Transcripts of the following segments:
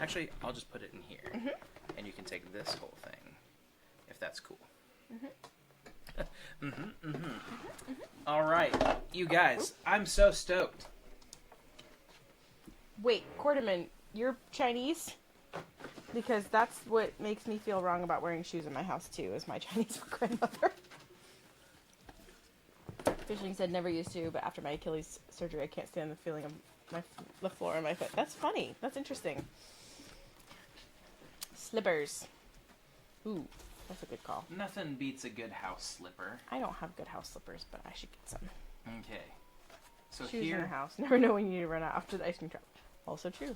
Actually, I'll just put it in here. And you can take this whole thing, if that's cool. All right, you guys, I'm so stoked. Wait, Quarterman, you're Chinese? Because that's what makes me feel wrong about wearing shoes in my house, too, is my Chinese grandmother. Fishing said never used to, but after my Achilles surgery, I can't stand the feeling of the floor on my foot. That's funny. That's interesting. Slippers. Ooh, that's a good call. Nothing beats a good house slipper. I don't have good house slippers, but I should get some. Okay. So Shoes here... in the house. Never know when you need to run out after the ice cream truck. Also true.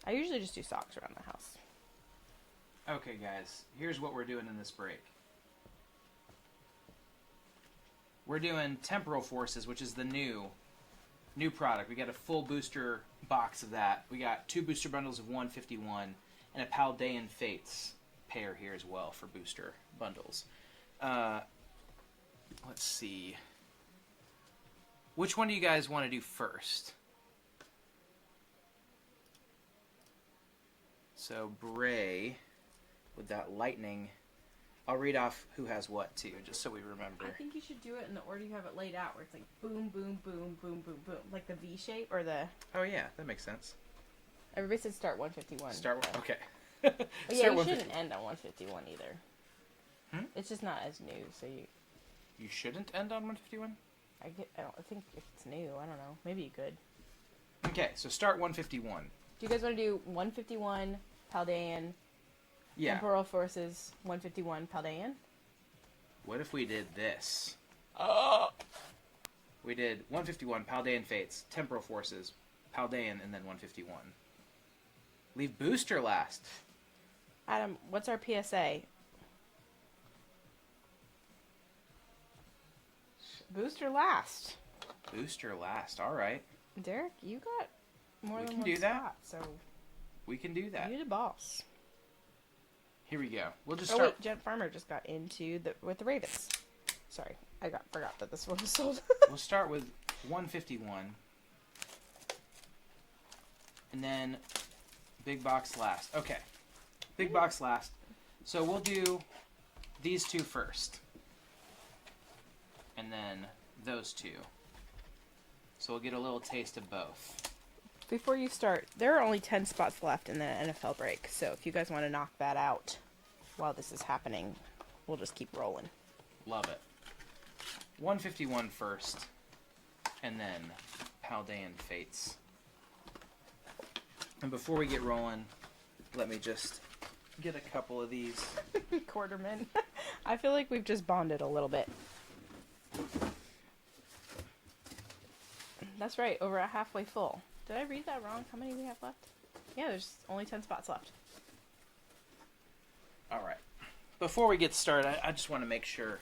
I usually just do socks around the house. Okay, guys. Here's what we're doing in this break. We're doing Temporal Forces, which is the new product. We got a full booster box of that. We got 2 booster bundles of 151 and a Paldean Fates pair here as well for booster bundles. Let's see. Which one do you guys want to do first? So Bray, with that lightning, I'll read off who has what too, just so we remember. I think you should do it in the order you have it laid out, where it's like boom, boom, boom, boom, boom, boom, like the V shape or the. Oh yeah, that makes sense. Everybody said start 151. Start okay. Oh, yeah, Start you shouldn't end on 151 either. It's just not as new, so you. You shouldn't end on 151. I think if it's new, I don't know. Maybe you could. Okay, so start 151. Do you guys want to do 151 Paldean? Yeah. Temporal Forces 151 Paldean? What if we did this? We did 151 Paldean Fates, Temporal Forces, Paldean, and then 151. Leave booster last. Adam, what's our PSA? Booster last. Booster last. All right. Derek, you got more We than can one do that. spot, so We can do that. you're the boss. Here we go. We'll just Oh start. wait, Jen Farmer just got into with the Ravens. Sorry, I forgot that this one was sold. We'll start with 151. And then big box last. Okay. Big box last. So we'll do these two first. And then those two. So we'll get a little taste of both. Before you start, there are only 10 spots left in the NFL break, so if you guys want to knock that out while this is happening, we'll just keep rolling. Love it. 151 first. And then Paldean Fates. And before we get rolling, let me just get a couple of these. Quarterman. I feel like we've just bonded a little bit. That's right, over a halfway full. Did I read that wrong? How many we have left? Yeah, there's only 10 spots left. All right. Before we get started, I just want to make sure.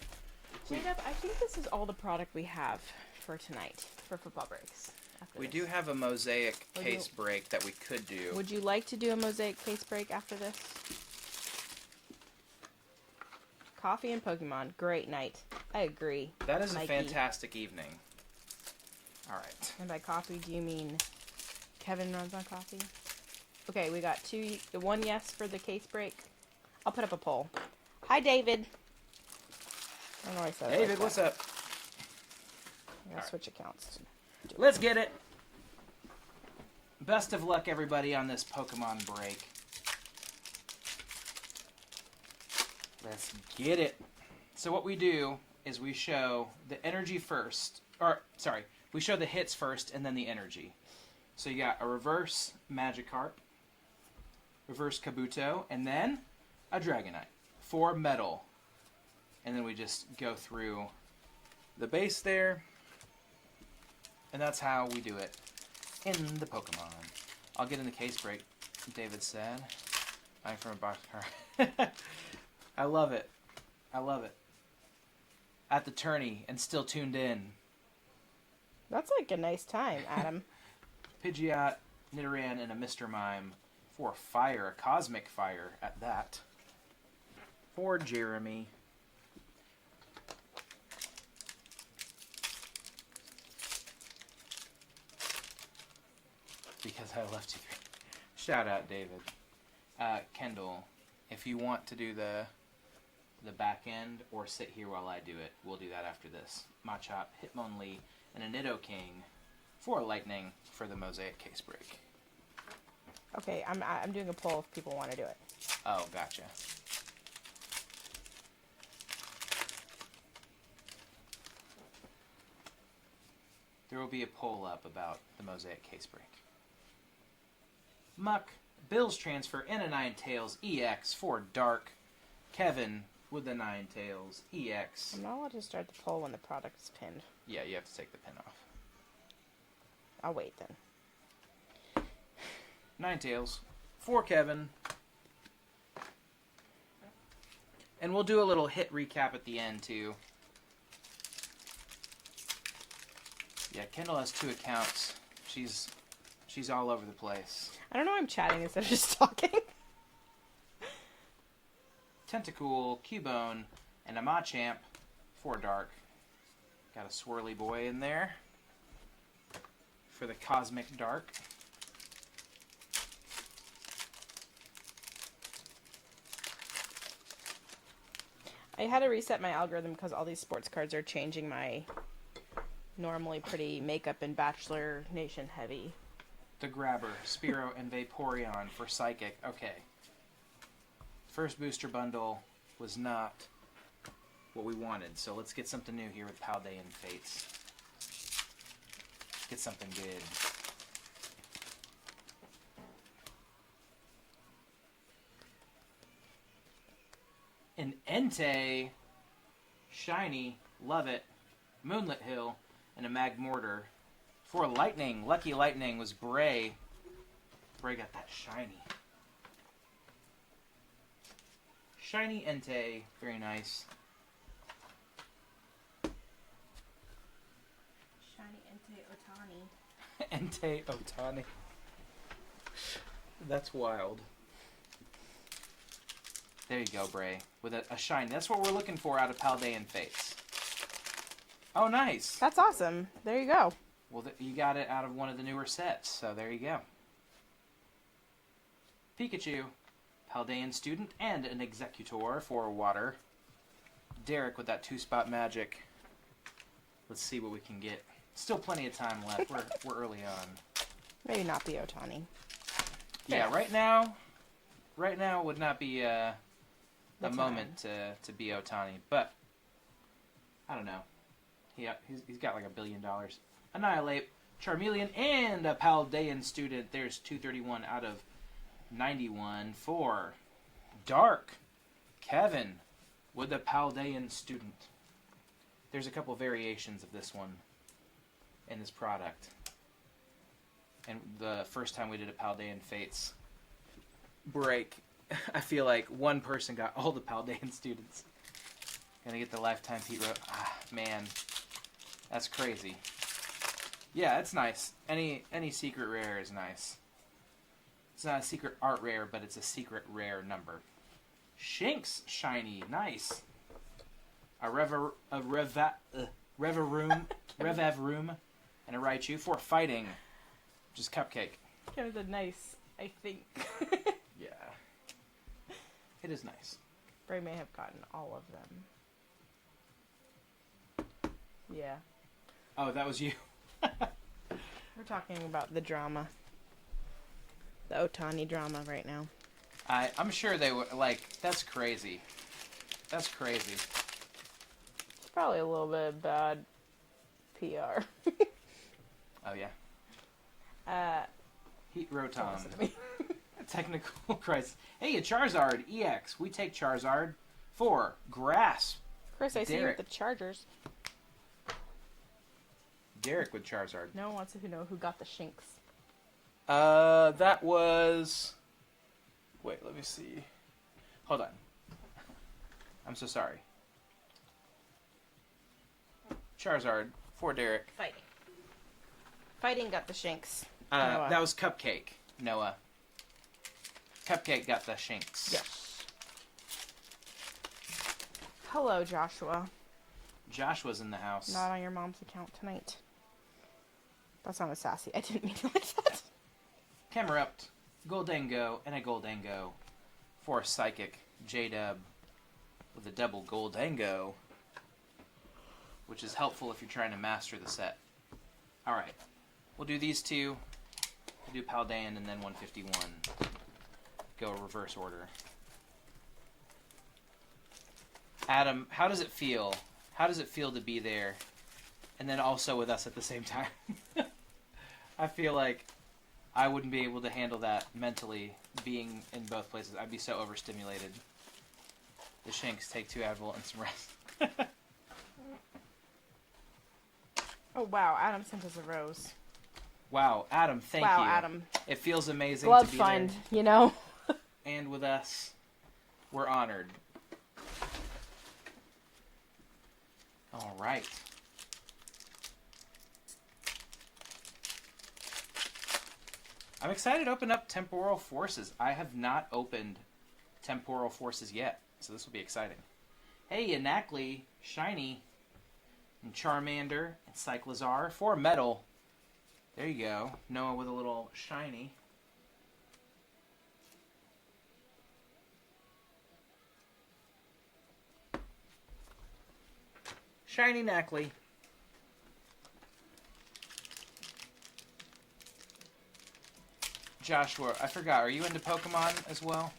Jacob, I think this is all the product we have for tonight, for football breaks. We do have a mosaic Would case you- break that we could do. Would you like to do a mosaic case break after this? Coffee and Pokemon, great night. I agree. That is a Mikey. fantastic evening. All right. And by coffee, do you mean Kevin runs on coffee? Okay, we got one yes for the case break. I'll put up a poll. Hi, David. I don't know why I said it David, like what's that. up? I'm gonna switch accounts. Let's get it. Best of luck, everybody, on this Pokemon break. Let's get it. So what we do is we show the energy first. Or, sorry, we show the hits first and then the energy. So you got a reverse Magikarp, reverse Kabuto, and then a Dragonite. 4 metal. And then we just go through the base there. And that's how we do it in the Pokemon. I'll get in the case break, David said. I'm from a box car. I love it. I love it. At the tourney and still tuned in. That's like a nice time, Adam. Pidgeot, Nidoran, and a Mr. Mime for fire, a cosmic fire at that. For Jeremy. Because I left you. Shout out, David. Kendall, if you want to do the back end or sit here while I do it, we'll do that after this. Machop, Hitmonlee, and a Nidoking for Lightning for the Mosaic case break. Okay, I'm doing a poll if people want to do it. Oh, gotcha. There will be a poll up about the Mosaic case break. Muck, Bill's transfer, and a Ninetales EX for Dark. Kevin with the Ninetales EX. I'm not allowed to start the poll when the product is pinned. Yeah, you have to take the pin off. I'll wait then. Ninetales for Kevin. And we'll do a little hit recap at the end, too. Yeah, Kendall has 2 accounts. She's all over the place. I don't know why I'm chatting instead of just talking. Tentacool, Cubone, and a Machamp for Dark. Got a Swirly Boy in there for the Cosmic Dark. I had to reset my algorithm because all these sports cards are changing my normally pretty makeup and Bachelor Nation heavy. The Grabber, Spearow, and Vaporeon for Psychic. Okay. First booster bundle was not what we wanted, so let's get something new here with Paldean Fates. Get something good. An Entei, Shiny, love it, Moonlit Hill, and a Magmortar. For Lightning, Lucky Lightning was Bray. Bray got that shiny. Shiny Entei, very nice. Shiny Entei Otani. Entei Otani. That's wild. There you go, Bray. With a shiny. That's what we're looking for out of Paldean Fates. Oh, nice. That's awesome. There you go. Well, you got it out of one of the newer sets, so there you go. Pikachu, Paldean Student, and an Executor for Water. Derek with that 2-spot magic. Let's see what we can get. Still plenty of time left. We're early on. Maybe not the Otani. Yeah, right now would not be a moment to be Otani, but I don't know. He's got like $1 billion. Annihilate, Charmeleon, and a Paldean Student. There's 231 out of 91 for Dark. Kevin with the Paldean Student. There's a couple variations of this one in this product. And the first time we did a Paldean Fates break, I feel like one person got all the Paldean Students. Gonna get the Lifetime Pete Rose. Ah, man. That's crazy. Yeah, it's nice. Any secret rare is nice. It's not a secret art rare, but it's a secret rare number. Shinx shiny, nice. A Reveroom, and a Raichu for Fighting. Just Cupcake. Kind of the nice, I think. Yeah. It is nice. Bray may have gotten all of them. Yeah. Oh, that was you. We're talking about the drama. The Otani drama right now. I'm sure they would, like, that's crazy. That's crazy. It's probably a little bit of bad PR. Oh, yeah. Heat Don't Rotom. listen to me. Technical crisis. Hey, a Charizard EX. We take Charizard for Grasp. Chris, I see you Derek. with the Chargers. Derek with Charizard. No one wants to know who got the Shinx. That was... Wait, let me see. Hold on. I'm so sorry. Charizard for Derek. Fighting. Fighting got the Shinx. Noah. That was Cupcake, Noah. Cupcake got the Shinx. Yes. Hello, Joshua. Joshua's in the house. Not on your mom's account tonight. That sounded sassy. I didn't mean it like that. Camerupt, Goldengo, and a Goldengo for Psychic J-Dub with a double Goldengo, which is helpful if you're trying to master the set. Alright, we'll do these two. We'll do Paldean and then 151. Go reverse order. Adam, how does it feel? How does it feel to be there? And then also with us at the same time? I feel like I wouldn't be able to handle that mentally, being in both places. I'd be so overstimulated. The Shanks take 2 Advil and some rest. Oh, wow. Adam sent us a rose. Wow, Adam, thank you. Wow, Adam. It feels amazing Glove to be fund, there. you know? And with us, we're honored. All right. I'm excited to open up Temporal Forces. I have not opened Temporal Forces yet, so this will be exciting. Hey, Anacly, Shiny, and Charmander, and Cyclizar for metal. There you go. Noah with a little shiny. Shiny Nackley. Joshua, I forgot, are you into Pokemon as well?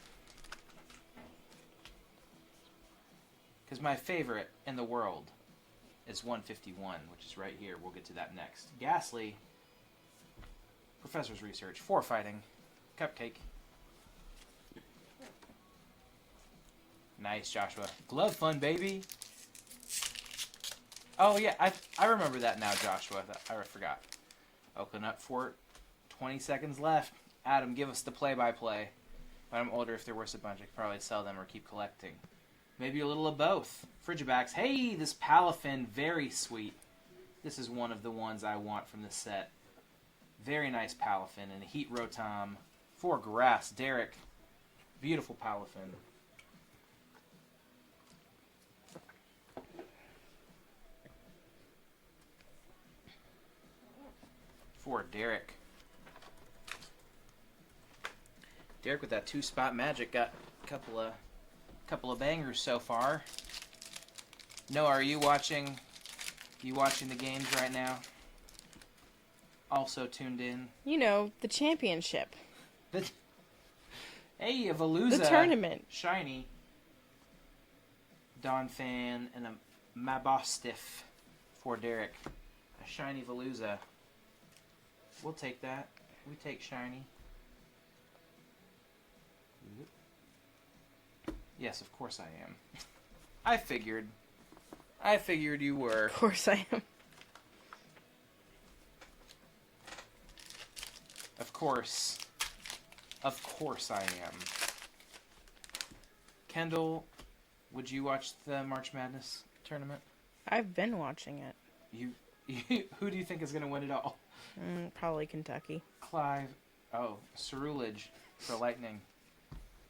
Because my favorite in the world is 151, which is right here. We'll get to that next. Ghastly. Professor's Research. 4 fighting. Cupcake. Nice, Joshua. Glove fun, baby. Oh, yeah. I remember that now, Joshua. I forgot. Open up for 20 seconds left. Adam, give us the play-by-play. When I'm older, if there was a bunch, I could probably sell them or keep collecting. Maybe a little of both. Frigibacks. Hey, this Palafin, very sweet. This is one of the ones I want from this set. Very nice Palafin. And a Heat Rotom for Grass. Derek. Beautiful Palafin. For Derek. Derek with that 2-spot magic got a couple of bangers so far. Noah, are you watching the games right now? Also tuned in. You know, the championship. Hey, a Veluza. The tournament. Shiny. Donphan and a Mabostiff for Derek. A shiny Veluza. We'll take that. We take shiny. Yes, of course I am. I figured you were. Of course I am. Of course. Of course I am. Kendall, would you watch the March Madness tournament? I've been watching it. Who do you think is going to win it all? Probably Kentucky. Clive. Oh, Cerulege for Lightning.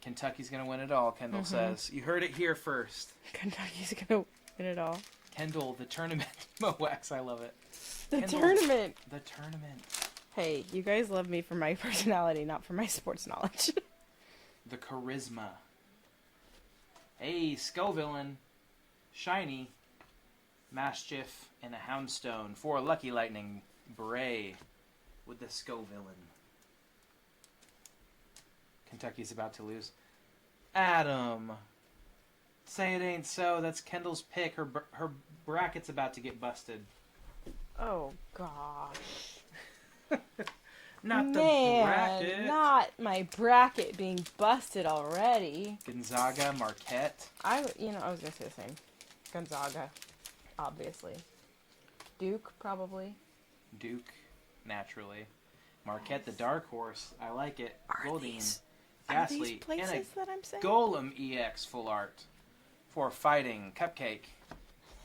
Kentucky's going to win it all, Kendall says. You heard it here first. Kentucky's going to win it all. Kendall, the tournament. Mowax, I love it. The Kendall, tournament. The tournament. Hey, you guys love me for my personality, not for my sports knowledge. The charisma. Hey, Scovillain. Shiny. Maschiff and a Houndstone for Lucky Lightning. Bray with the Scovillain. Kentucky's about to lose. Adam. Say it ain't so. That's Kendall's pick. Her bracket's about to get busted. Oh, gosh. Not the Man, bracket. not my bracket being busted already. Gonzaga, Marquette. I was going to say the same. Gonzaga, obviously. Duke, probably. Duke, naturally. Marquette, the dark horse. I like it. Are Goldine, these Ghastly, places and that I'm saying? a Golem EX full art for fighting. Cupcake.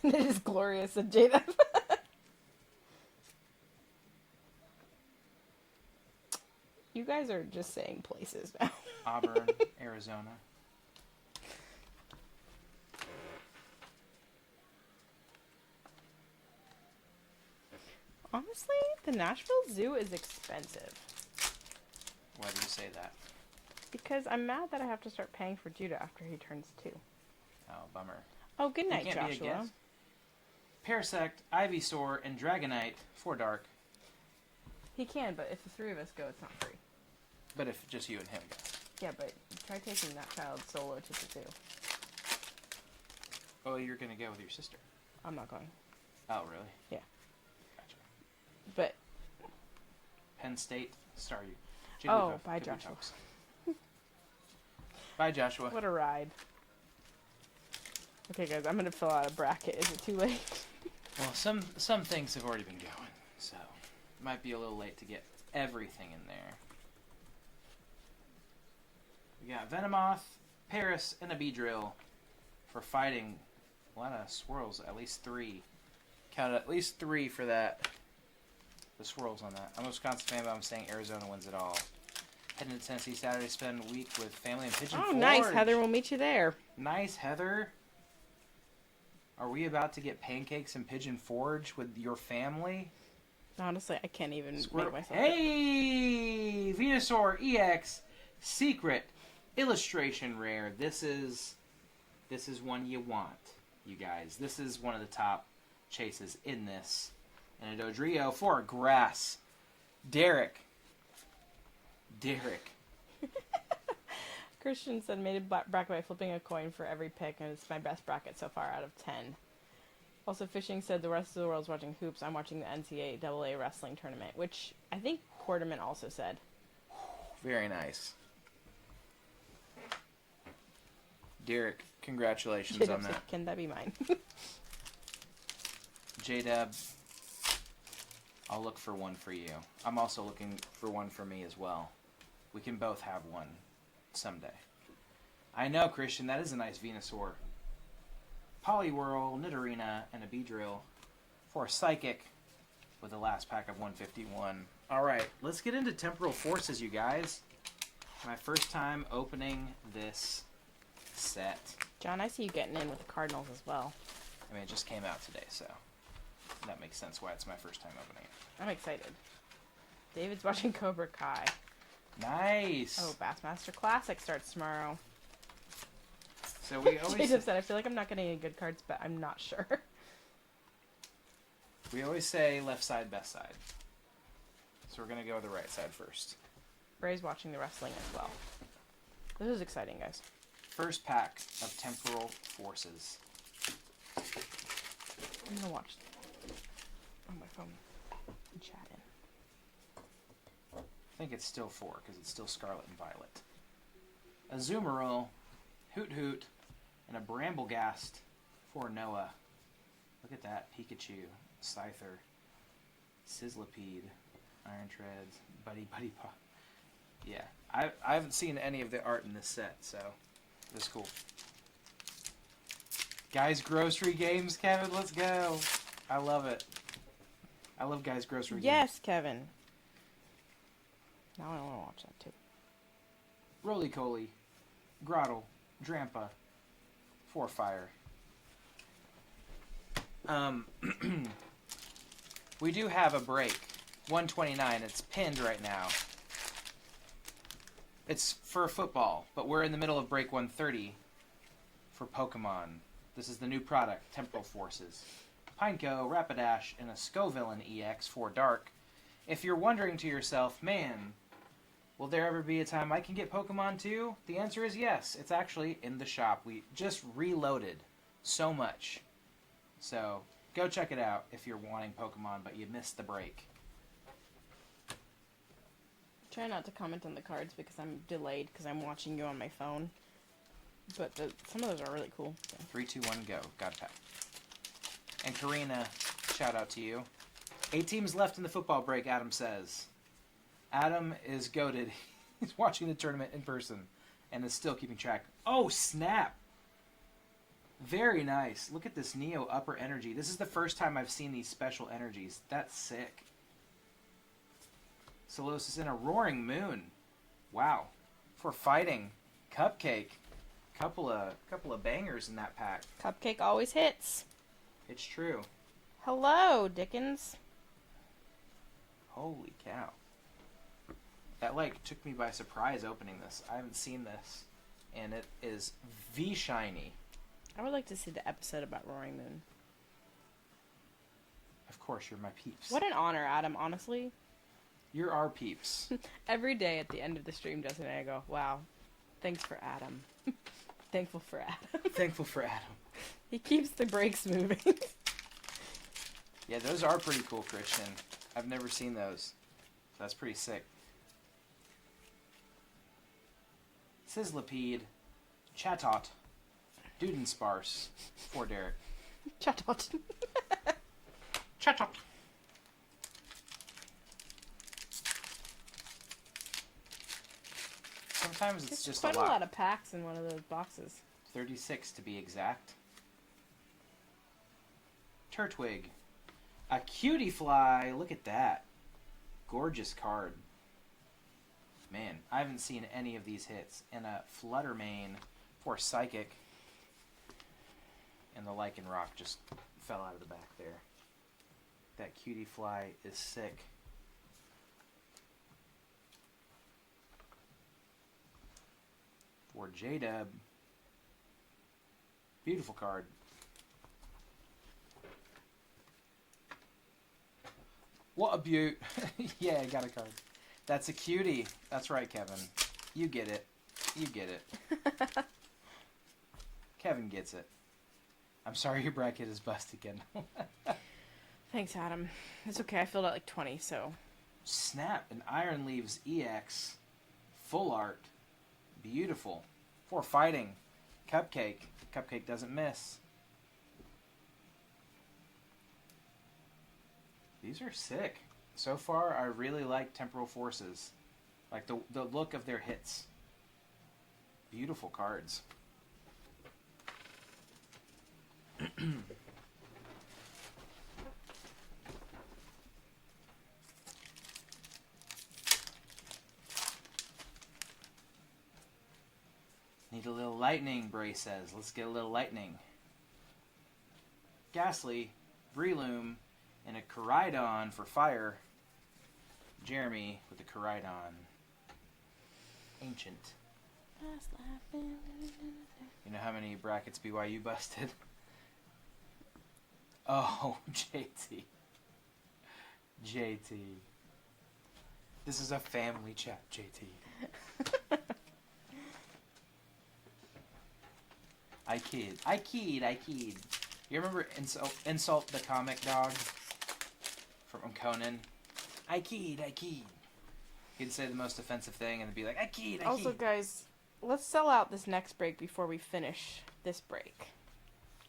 It is glorious of Jada. You guys are just saying places now. Auburn, Arizona. Honestly, the Nashville Zoo is expensive. Why do you say that? Because I'm mad that I have to start paying for Judah after he turns 2. Oh, bummer. Oh, good night, He can't be a Joshua. guest. Parasect, Ivysaur, and Dragonite for Dark. He can, but if the 3 of us go, it's not free. But if just you and him go. Yeah, but try taking that child solo to the 2. Oh, you're gonna go with your sister. I'm not going. Oh, really? Yeah. Gotcha. But Penn State, Staryu. Oh, bye, Joshua. Bye, Joshua. what a ride. Okay, guys, I'm gonna fill out a bracket. Is it too late? Well, some things have already been going, so it might be a little late to get everything in there. We got Venomoth, Paris, and a Beedrill for fighting. A lot of swirls, at least 3. Counted at least 3 for that. The swirls on that. I'm a Wisconsin fan, but I'm saying Arizona wins it all. Heading to Tennessee Saturday, spend a week with family in Pigeon Oh, Forge. nice. Heather will meet you there. Nice, Heather. Are we about to get pancakes in Pigeon Forge with your family? Honestly, I can't even Squirtle. make myself. Hey! Venusaur EX Secret Illustration Rare. This is one you want, you guys. This is one of the top chases in this. And a Dodrio for Grass. Derek. Christian said made a bracket by flipping a coin for every pick, and it's my best bracket so far out of 10. Also, Fishing said the rest of the world's watching hoops. I'm watching the NCAA wrestling tournament, which I think Quarterman also said. Very nice. Derek, congratulations on that. Can that be mine? J-Dub, I'll look for one for you. I'm also looking for one for me as well. We can both have one someday. I know, Christian, that is a nice Venusaur. Poliwhirl, Nidorina, and a Beedrill for a Psychic with the last pack of 151. Alright, let's get into Temporal Forces, you guys. My first time opening this set. John, I see you getting in with the Cardinals as well. I mean, it just came out today, so that makes sense why it's my first time opening it. I'm excited. David's watching Cobra Kai. Nice! Oh, Bassmaster Classic starts tomorrow. So we always Jacob said, I feel like I'm not getting any good cards, but I'm not sure. we always say left side, best side. So we're gonna go the right side first. Ray's watching the wrestling as well. This is exciting, guys. First pack of Temporal Forces. I'm gonna watch on my phone and chat in. I think it's still 4 because it's still Scarlet and Violet. A Azumarill, Hoot Hoot, and a Bramblegast for Noah. Look at that. Pikachu, Scyther, Sizzlipede, Iron Treads, Buddy Pop. Yeah, I haven't seen any of the art in this set, so it's cool. Guys Grocery Games, Kevin, let's go. I love it. I love Guys Grocery Games. Yes, Kevin. Now I want to watch that too. Roly-Coly, Grottle, Drampa, for Fire. We do have a break. 129. It's pinned right now. It's for football, but we're in the middle of break 130 for Pokemon. This is the new product, Temporal Forces. Pineco, Rapidash, and a Scovillain EX for Dark. If you're wondering to yourself, man, will there ever be a time I can get Pokemon too? The answer is yes. It's actually in the shop. We just reloaded so much. So go check it out if you're wanting Pokemon, but you missed the break. Try not to comment on the cards because I'm delayed because I'm watching you on my phone. But some of those are really cool. So. 3, 2, 1, go. God pack. And Karina, shout out to you. 8 teams left in the football break, Adam says. Adam is goated. He's watching the tournament in person and is still keeping track. Oh, snap! Very nice. Look at this Neo Upper Energy. This is the first time I've seen these special energies. That's sick. Solosis in a Roaring Moon. Wow. For fighting. Cupcake. Couple of bangers in that pack. Cupcake always hits. It's true. Hello, Dickens. Holy cow. That like took me by surprise opening this. I haven't seen this, and it is V shiny. I would like to see the episode about Roaring Moon. Of course, you're my peeps. What an honor, Adam, honestly. You're our peeps. Every day at the end of the stream, Justin and I go, wow, thanks for Adam. Thankful for Adam. Thankful for Adam. He keeps the brakes moving. Yeah, those are pretty cool, Christian. I've never seen those. That's pretty sick. Sizzlipede, Chatot, Dudensparse, for Derek. Chatot. Chatot. Sometimes it's just quite a lot of packs in one of those boxes. 36 to be exact. Turtwig. A cutie fly. Look at that. Gorgeous card. Man, I haven't seen any of these hits. And a Fluttermane for Psychic. And the Lycanroc just fell out of the back there. That cutie fly is sick. For J-Dub. Beautiful card. What a beaut. Yeah, I got a card. That's a cutie. That's right, Kevin. You get it. You get it. Kevin gets it. I'm sorry your bracket is busted again. Thanks, Adam. It's okay, I filled out like 20, so. Snap and Iron Leaves EX. Full art. Beautiful. For fighting. Cupcake. Cupcake doesn't miss. These are sick. So far, I really like Temporal Forces. Like the look of their hits. Beautiful cards. Need a little lightning, Bray says. Let's get a little lightning. Ghastly, Breloom, and a Koraidon for fire. Jeremy with the Koraidon. Ancient. You know how many brackets BYU busted? Oh, JT. JT. This is a family chat, JT. I kid. You remember Insult the Comic Dog from Conan? I kid. He'd say the most offensive thing and then be like, I kid. Also, guys, let's sell out this next break before we finish this break.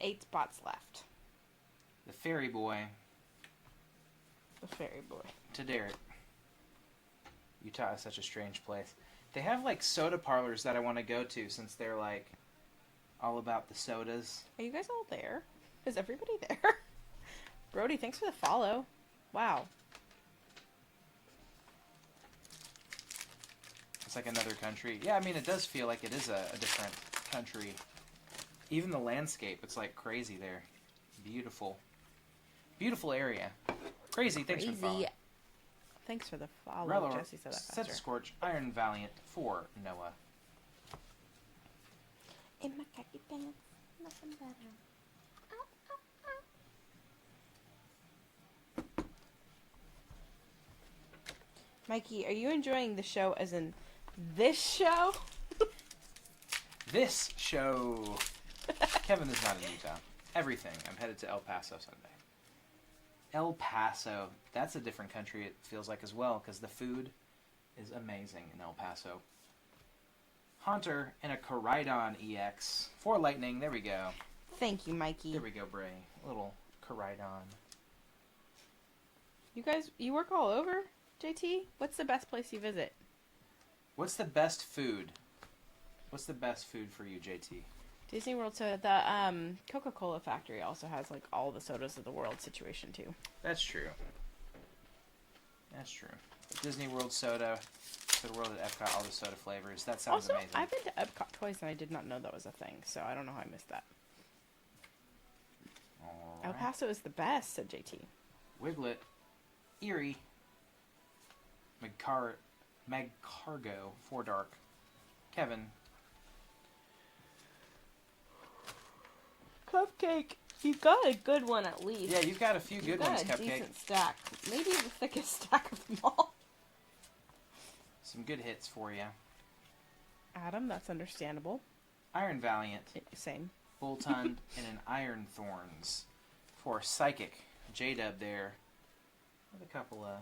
8 spots left. The Fairy Boy The Fairy Boy. to Derek. Utah is such a strange place. They have like soda parlors that I want to go to since they're like all about the sodas. Are you guys all there? Is everybody there? Brody, thanks for the follow. Wow. It's like another country. Yeah, I mean, it does feel like it is a different country. Even the landscape, it's like crazy there. Beautiful. Beautiful area. Crazy, thanks for the follow. Thanks for the follow. Rellor, Jesse said that Set faster. Scorch, Iron Valiant for Noah. In my khaki pants, nothing better. Mikey, are you enjoying the show as in this show? This show. Kevin is not in Utah. Everything. I'm headed to El Paso Sunday. El Paso. That's a different country, it feels like, as well, because the food is amazing in El Paso. Hunter and a Koraidon EX. For Lightning. There we go. Thank you, Mikey. There we go, Bray. A little Koraidon. You guys, you work all over, JT? What's the best place you visit? What's the best food? What's the best food for you, JT? Disney World Soda. The Coca-Cola factory also has like all the sodas of the world situation too. That's true. That's true. Disney World soda, Soda World at Epcot, all the soda flavors. That sounds Also, amazing. I've been to Epcot twice and I did not know that was a thing, so I don't know how I missed that. All El right. Paso is the best, said JT. Wiglet, Erie, Magcargo, 4 dark. Kevin. Cupcake. You've got a good one at least. Yeah, you've got a few good ones, You've got a Cupcake. decent stack. Maybe the thickest stack of them all. Some good hits for you. Adam, that's understandable. Iron Valiant, Same. Boltund, and an Iron Thorns for Psychic. J-Dub there with a couple of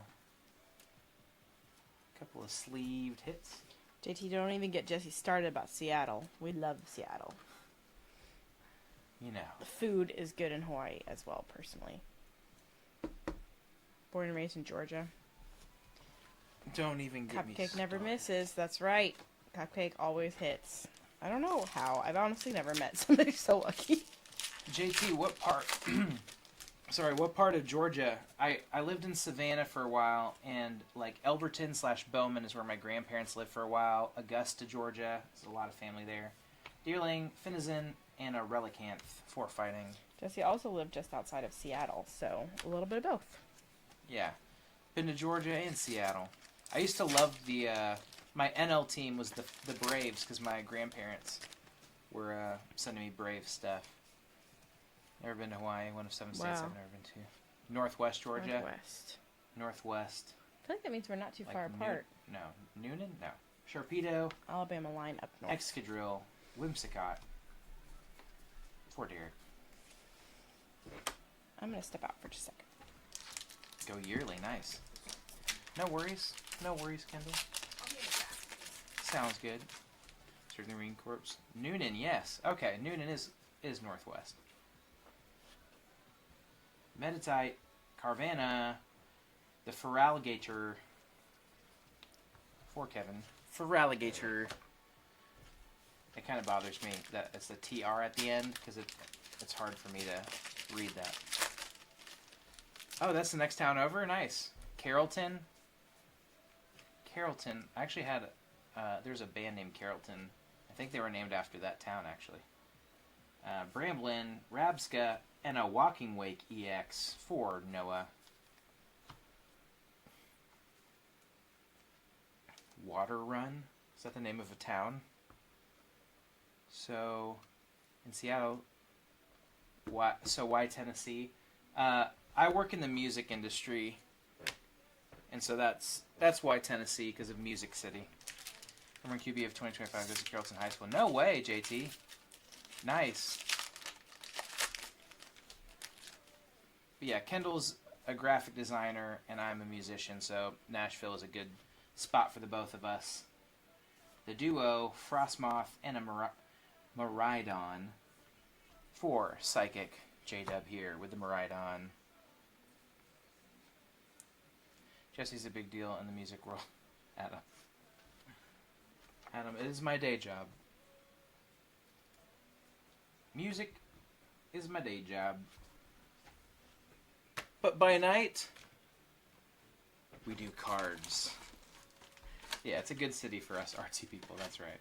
sleeved hits. JT, don't even get Jesse started about Seattle. We love Seattle. You know. The food is good in Hawaii as well, personally. Born and raised in Georgia. Don't even get me Cupcake never started. misses. That's right. Cupcake always hits. I don't know how. I've honestly never met somebody so lucky. JT, what part? What part of Georgia? I lived in Savannah for a while, and like Elberton/Bowman is where my grandparents lived for a while. Augusta, Georgia, there's a lot of family there. Deerling, Finnison, and a Relicanth for fighting. Jesse also lived just outside of Seattle, so a little bit of both. Yeah, been to Georgia and Seattle. I used to love the my NL team was the Braves because my grandparents were sending me Brave stuff. Never been to Hawaii. One of 7 states Wow. I've never been to. Northwest Georgia. Northwest. Northwest. I feel like that means we're not too Like far apart. Noonan? No. Sharpedo, Alabama line up north. Excadrill, Whimsicott. For Derek. I'm going to step out for just a second. Go yearly. Nice. No worries. No worries, Kendall. Sounds good. Certainly Marine Corps. Noonan, yes. Okay, Noonan is Northwest. Meditite, Carvanha, the Feraligator. For Kevin. Feraligator. It kind of bothers me that it's the TR at the end because it's hard for me to read that. Oh, that's the next town over? Nice. Carrollton. Carrollton. I actually had... there's a band named Carrollton. I think they were named after that town, actually. Bramblin, Rabska, and a Walking Wake EX for Noah. Water Run? Is that the name of a town? So, in Seattle, why Tennessee? I work in the music industry, and so that's why Tennessee, because of Music City. Former QB of 2025 goes to Carrollton High School. No way, JT. Nice. But yeah, Kendall's a graphic designer, and I'm a musician, so Nashville is a good spot for the both of us. The duo, Frostmoth and a Miraidon for Psychic. J-Dub here with the Miraidon. Jesse's a big deal in the music world. Adam, it is my day job. Music is my day job. But by night, we do cards. Yeah, it's a good city for us artsy people, that's right.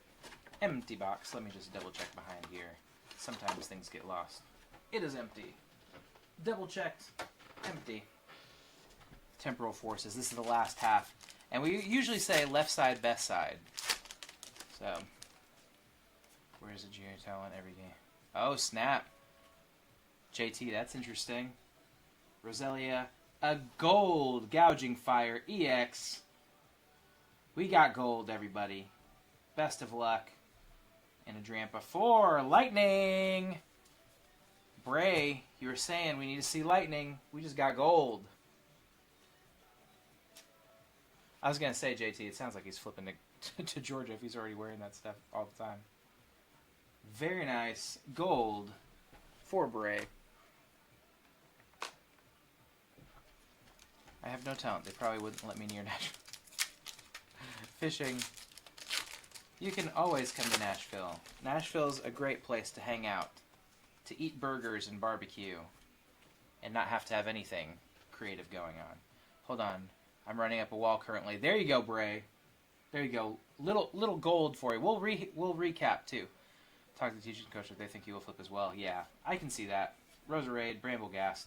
Empty box. Let me just double check behind here. Sometimes things get lost. It is empty. Double checked. Empty. Temporal forces. This is the last half. And we usually say left side, best side. So, where's the junior talent every game? Oh, snap. JT, that's interesting. Roselia, a gold gouging fire EX. We got gold, everybody. Best of luck. And a Drampa for Lightning. Bray, you were saying we need to see Lightning. We just got gold. I was going to say, JT, it sounds like he's flipping to Georgia if he's already wearing that stuff all the time. Very nice. Gold for Bray. I have no talent. They probably wouldn't let me near Nashville. Fishing. You can always come to Nashville. Nashville's a great place to hang out, to eat burgers and barbecue, and not have to have anything creative going on. Hold on. I'm running up a wall currently. There you go, Bray. There you go. Little gold for you. We'll recap, too. Talk to the teaching coach if they think you will flip as well. Yeah, I can see that. Roserade, Bramblegast.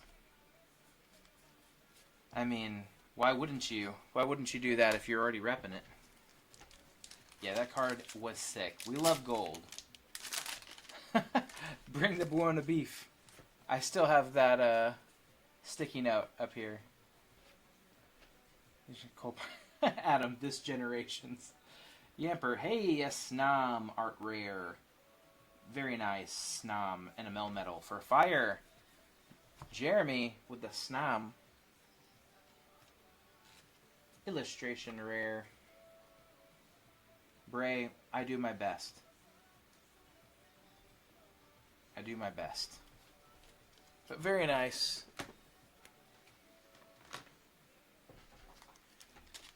I mean, why wouldn't you? Why wouldn't you do that if you're already repping it? Yeah, that card was sick. We love gold. Bring the Buona beef. I still have that sticky note up here. Adam, this generation's. Yamper, hey, a Snom art rare. Very nice Snom and a Melmetal for fire. Jeremy with the Snom. Illustration rare. Bray, I do my best. I do my best. But very nice.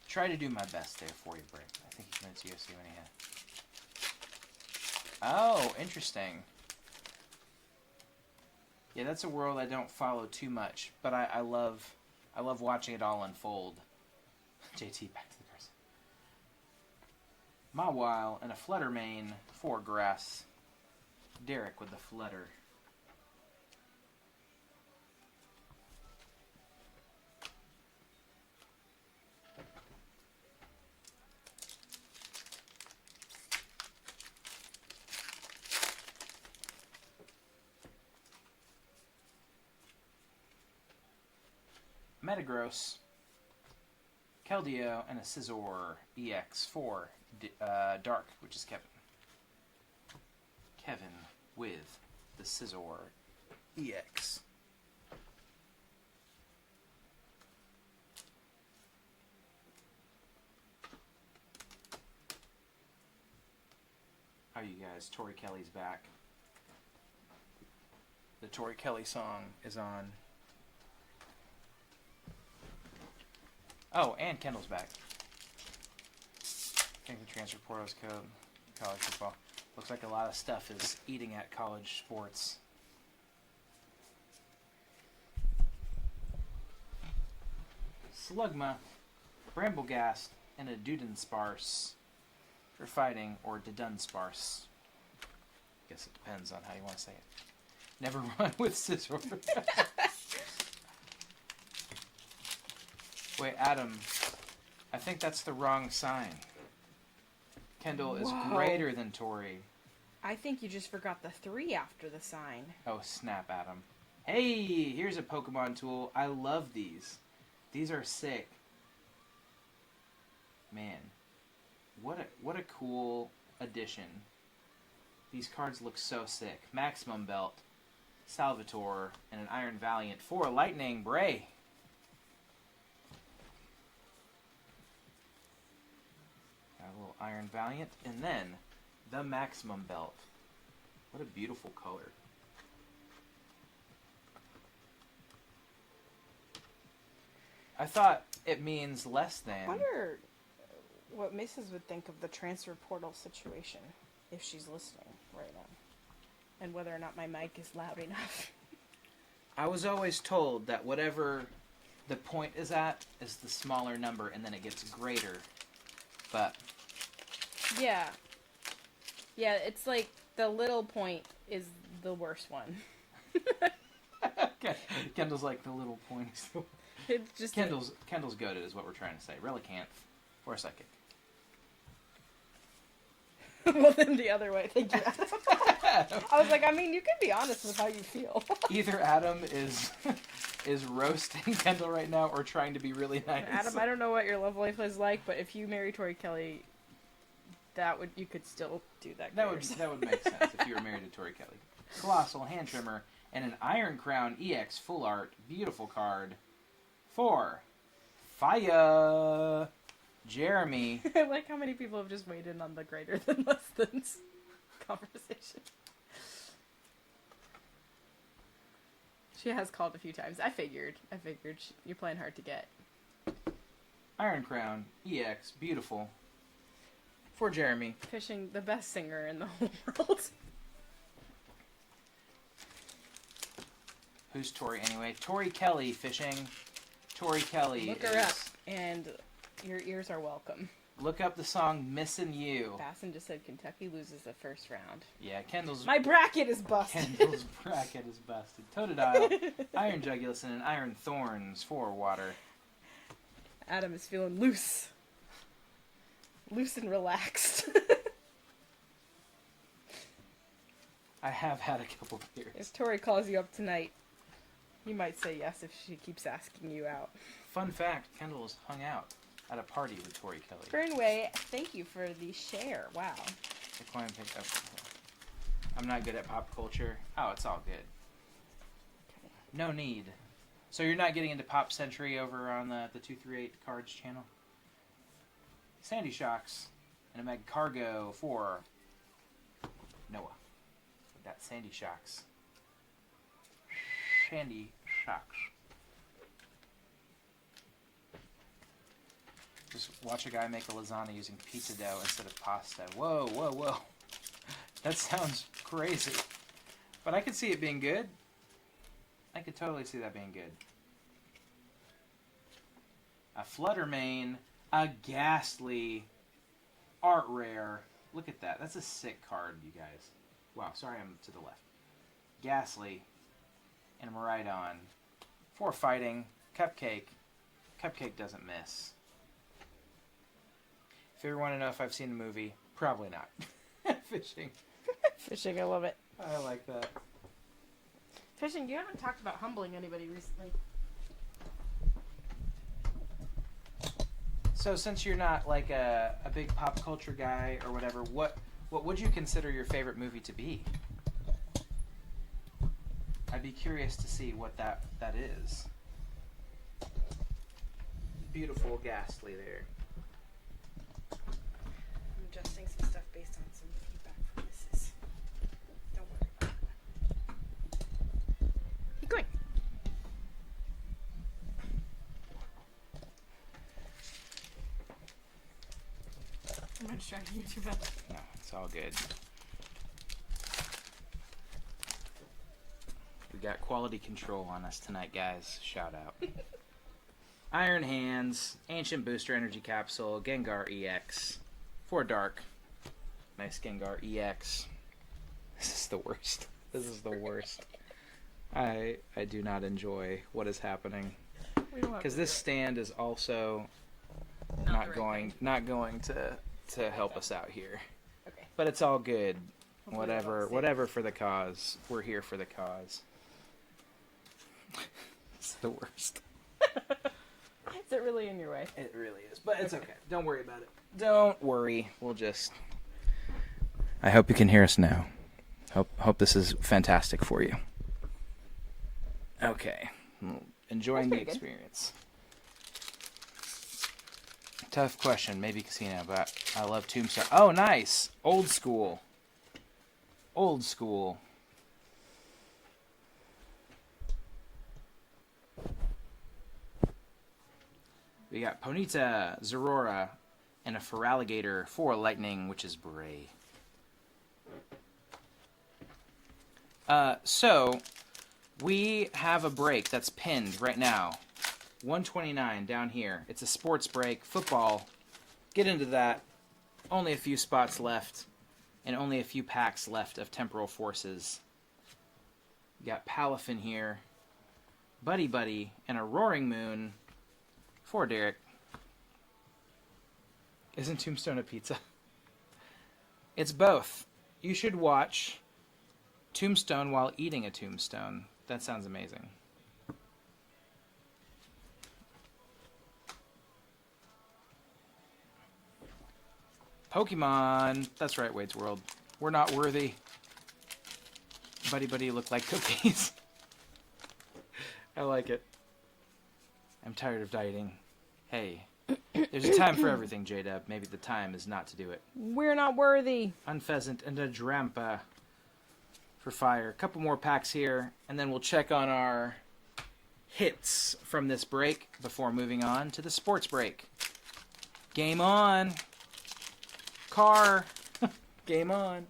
Try to do my best there for you, Bray. I think he meant USC when he had. Oh, interesting. Yeah, that's a world I don't follow too much, but I love watching it all unfold. JT, back to the cards. Mawile and a Fluttermane for grass. Derek with the Flutter. Metagross, Keldeo, and a Scizor EX for Dark, which is Kevin. Kevin with the Scizor EX. How are you guys? Tori Kelly's back. The Tori Kelly song is on. Oh, and Kendall's back. I think the transfer portal's code. College football. Looks like a lot of stuff is eating at college sports. Slugma, Bramblegast, and a Dudunsparce for fighting, or Dudunsparce. Guess it depends on how you want to say it. Never run with Scizor. Wait, Adam, I think that's the wrong sign. Kendall is greater than Tori. I think you just forgot the 3 after the sign. Oh, snap, Adam. Hey, here's a Pokemon tool. I love these. These are sick. Man, what a cool addition. These cards look so sick. Maximum Belt, Salvatore, and an Iron Valiant for Lightning Bray. Got a little Iron Valiant, and then the Maximum Belt. What a beautiful color. I thought it means less than. I wonder what Mrs. would think of the transfer portal situation if she's listening right now. And whether or not my mic is loud enough. I was always told that whatever the point is at is the smaller number, and then it gets greater. But yeah. Yeah, it's like the little point is the worst one. Kendall's like the little point. It's just Kendall's goated is what we're trying to say. Relicanth for a psychic. Well, then the other way. Thank you, Adam. I was like, I mean, you can be honest with how you feel. Either Adam is roasting Kendall right now, or trying to be really nice. Adam, I don't know what your love life is like, but if you marry Tori Kelly, you could still do that. That would make sense if you were married to Tori Kelly. Colossal Hand Trimmer and an Iron Crown EX Full Art, beautiful card for Fire. Jeremy. I like how many people have just weighed in on the greater than less than conversation. She has called a few times. I figured you're playing hard to get. Iron Crown EX, beautiful for Jeremy. Fishing, the best singer in the whole world. Who's Tori anyway? Tori Kelly fishing. Tori Kelly. Look her up, and your ears are welcome. Look up the song "Missin' You." Basson just said Kentucky loses the first round. Yeah, Kendall's... My bracket is busted. Kendall's bracket is busted. Totodile, Iron Jugulus, and an Iron Thorns for water. Adam is feeling loose. Loose and relaxed. I have had a couple beers. If Tori calls you up tonight, you might say yes if she keeps asking you out. Fun fact, Kendall has hung out at a party with Tori Kelly. Fernway, thank you for the share. Wow. The coin picked up. I'm not good at pop culture. Oh, it's all good. Okay. No need. So you're not getting into Pop Century over on the 238 Cards channel? Sandy Shocks and a Meg Cargo for Noah. We got Sandy Shocks. Sandy Shocks. Just watch a guy make a lasagna using pizza dough instead of pasta. Whoa, whoa, whoa. That sounds crazy. But I could see it being good. I could totally see that being good. A Fluttermane, a Ghastly, Art Rare. Look at that. That's a sick card, you guys. Wow, sorry I'm to the left. Ghastly and a Miraidon. 4 fighting. Cupcake. Cupcake doesn't miss. If you ever want to know if I've seen the movie, probably not. Fishing. Fishing, I love it. I like that. Fishing, you haven't talked about humbling anybody recently. So since you're not like a big pop culture guy or whatever, what would you consider your favorite movie to be? I'd be curious to see what that is. Beautiful Ghastly there. I'm adjusting some stuff based on some feedback from Mrs. Don't worry about it. Keep going. I'm not distracting you too much. No, it's all good. We got quality control on us tonight, guys. Shout out. Iron Hands, Ancient Booster Energy Capsule, Gengar EX. 4 Dark. Nice Gengar EX. This is the worst. This is the worst. I do not enjoy what is happening. Because this stand is also not going to help us out here. Okay. But it's all good. Hopefully they're all safe. Whatever for the cause. We're here for the cause. It's the worst. Is it really in your way? It really is. But it's okay. Don't worry about it. Don't worry. We'll just... I hope you can hear us now. Hope this is fantastic for you. Okay. Enjoying the That's pretty good. experience. Tough question. Maybe Casino, but I love Tombstone. Oh, nice. Old school. Old school. We got Ponyta, Zorora, and a Feraligatr for Lightning, which is Bray. So, we have a break that's pinned right now. 129 down here. It's a sports break. Football. Get into that. Only a few spots left. And only a few packs left of Temporal Forces. You got Palafin here. Buddy Buddy. And a Roaring Moon. For Derek. Isn't Tombstone a pizza? It's both. You should watch Tombstone while eating a tombstone. That sounds amazing. Pokemon. That's right, Wade's World. We're not worthy. Buddy Buddy look like cookies. I like it. I'm tired of dieting. Hey, there's a time for everything, J-Dub. Maybe the time is not to do it. We're not worthy. Unpheasant and a Drampa for fire. A couple more packs here, and then we'll check on our hits from this break before moving on to the sports break. Game on. Car. Game on.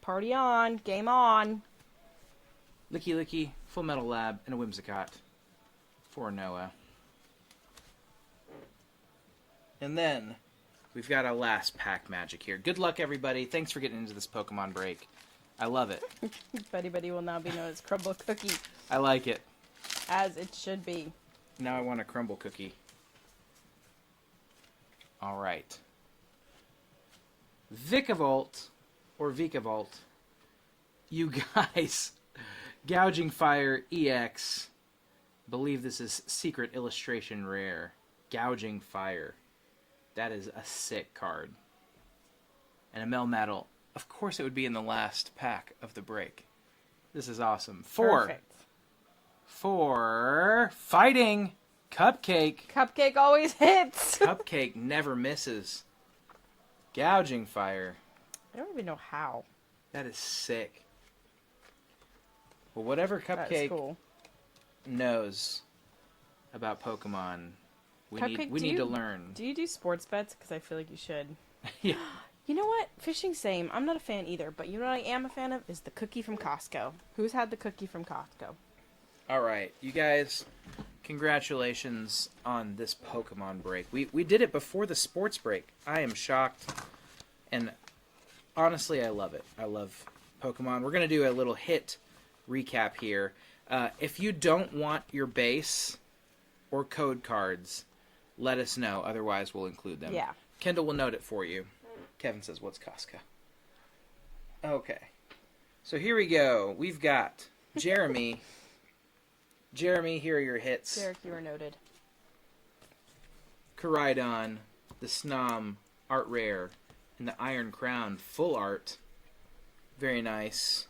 Party on. Game on. Licky Licky, Full Metal Lab, and a Whimsicott for Noah. And then we've got our last pack magic here. Good luck, everybody. Thanks for getting into this Pokemon break. I love it. Buddy Buddy will now be known as Crumble Cookie, I like it. as it should be. Now I want a crumble cookie. All right. Vikavolt, or Vikavolt, you guys, Gouging Fire EX, believe this is Secret Illustration Rare. Gouging Fire. That is a sick card. And a Melmetal. Of course it would be in the last pack of the break. This is awesome. Perfect. For Fighting Cupcake. Cupcake always hits. Cupcake never misses. Gouging Fire. I don't even know how. That is sick. Well, whatever That's Cupcake cool. knows about Pokemon, we Cupcake, need to learn. Do you do sports bets? Because I feel like you should. Yeah. You know what? Fishing same. I'm not a fan either, but you know what I am a fan of is the cookie from Costco. Who's had the cookie from Costco? All right, you guys, congratulations on this Pokemon break. We did it before the sports break. I am shocked, and honestly, I love it. I love Pokemon. We're going to do a little hit recap here. If you don't want your base or code cards, let us know. Otherwise, we'll include them. Yeah. Kendall will note it for you. Kevin says, what's Costco? Okay. So here we go. We've got Jeremy. Jeremy, here are your hits. Derek, you are noted. Koraidon, the Snom Art Rare, and the Iron Crown Full Art. Very nice.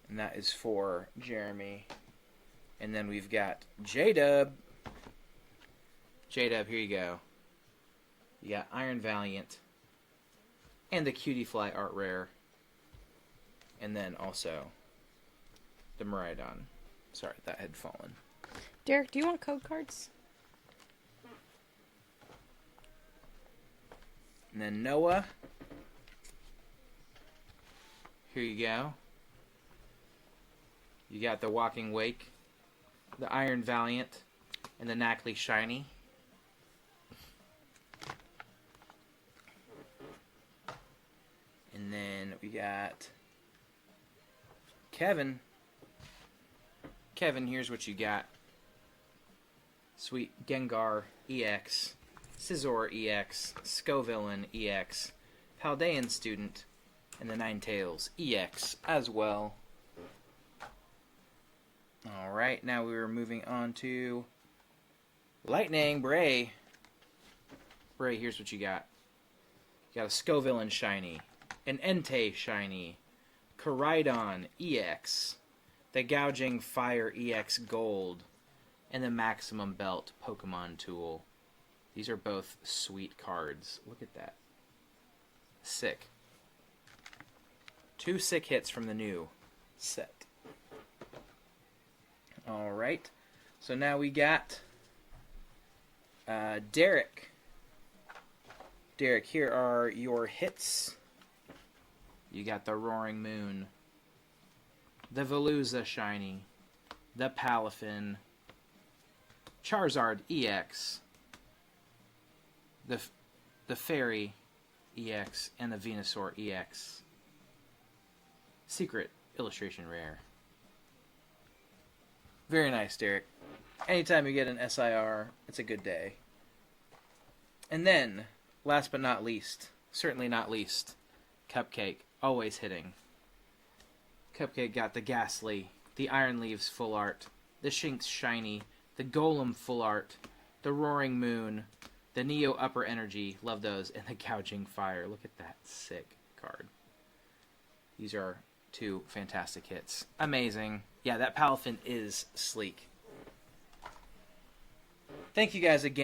And that is for Jeremy. And then we've got J-Dub. J-Dub, here you go. You got Iron Valiant. And the Cutie Fly Art Rare. And then also the Miraidon. Sorry, that had fallen. Derek, do you want code cards? And then Noah. Here you go. You got the Walking Wake, the Iron Valiant, and the Knackley Shiny. And then we got Kevin. Kevin, here's what you got. Sweet Gengar EX, Scizor EX, Scovillain EX, Paldean Student, and the Ninetales EX as well. Alright, now we are moving on to Lightning Bray. Bray, here's what you got. You got a Scovillain Shiny, an Entei Shiny, Koraidon EX, the Gouging Fire EX Gold, and the Maximum Belt Pokemon Tool. These are both sweet cards. Look at that. Sick. 2 sick hits from the new set. Alright. So now we got Derek. Derek, here are your hits. You got the Roaring Moon, the Veluza Shiny, the Palafin, Charizard EX, the Fairy EX, and the Venusaur EX. Secret Illustration Rare. Very nice, Derek. Anytime you get an SIR, it's a good day. And then, last but not least, certainly not least, Cupcake, always hitting. Cupcake got the Ghastly, the Iron Leaves Full Art, the Shinx Shiny, the Golem Full Art, the Roaring Moon, the Neo Upper Energy, love those, and the Gouging Fire. Look at that sick card. These are 2 fantastic hits. Amazing. Yeah, that Palafin is sleek. Thank you guys again.